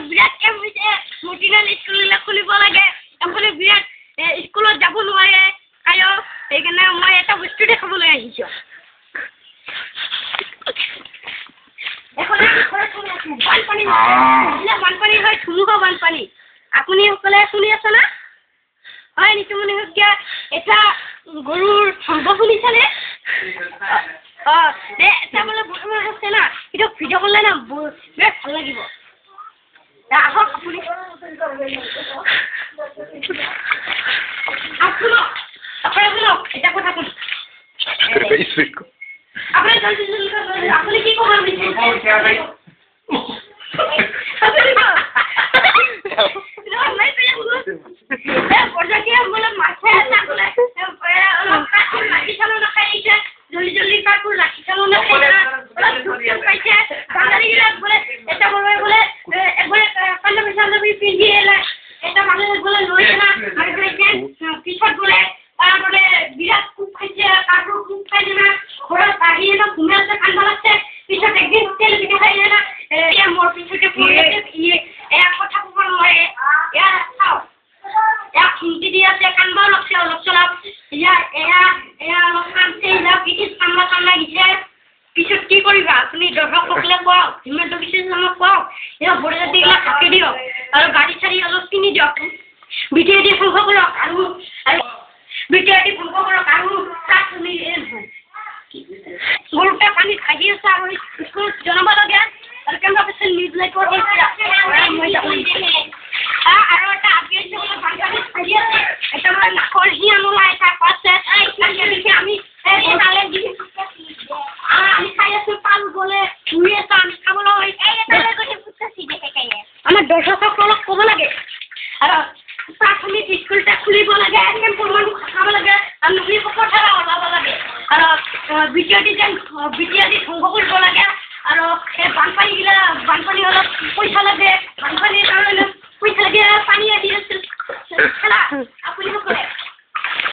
বিৰাট কেম হৈছে মটিনাল স্কুলবিলাক খুলিব লাগে এফালে বিৰাট স্কুলত যাব নোৱাৰে কায়ো সেইকাৰণে মই এটা বস্তু দেখাবলৈ আহিছোঁ বানপানী হয় ধুমুহা বানপানী আপুনি সকলে শুনি আছে না হয় নিতুমণি শইকীয়া এটা গৰুৰ ধ্বংস শুনিছেনে এটা বোলে বৰ্তমান আছে না কিন্তু ভিডিঅ' কৰিলে না বিৰাট ভাল লাগিব আহক আপুনি শুনক এটা কথা শুনক আপুনি কি ক'ব বিৰাট খুব খাইছে কাপোৰ খুব খাই দিনা ঘৰত আহি ঘুমাই আছে কান্দা লাগছে পিছত একদিন তেল পিঠা খাই না মোৰ পিছতে পৰি এয়া কথা ক'ব নোৱাৰে এয়া চাওক এয়া হিন্দি দি আছে কান্দা লাগছে অলপ চলপ এয়া অলপ কান্দছে পিঠিত কান্দা গিছে পিছত কি কৰিবা আপুনি দৰ্শকসকলে কওক হিমন্ত বিশ্ব শৰ্মাক কওক এয়া ভৰি দিগিলা কাটি দিয়ক আৰু গাড়ী চাৰি অলপ কিনি দিয়ক বিটিআইডি ধ্বংস কৰক আৰু বিটিআইডি ধ্বংস কৰক আৰু তাত তুমি গৰুটা পানীত ভাগি আছে আৰু স্কুলত জনাব লাগে আৰু কেনেকুৱা পাইছে নিউজ লাইভৰ আৰু এটা আপডেট বানপানীত ভাগি আছে এটা মানে নাকৰ হিয়ান ওলাই এটা পাছে আমি আমি খাই আছো পাল গলে ধুই আছো আমি খাবলৈ আমাৰ দৰ্শকসকলক ক'ব লাগে আৰু প্ৰাথমিক স্কুলটা খুলিব লাগে কেম্পৰ মানুহ খাব লাগে আৰু নদী পথাৰ ওলাব লাগে আৰু বিটিআইডি ধ্বংস কৰিব লাগে আৰু এই বানপানী অলপ পইচা লাগে বানপানী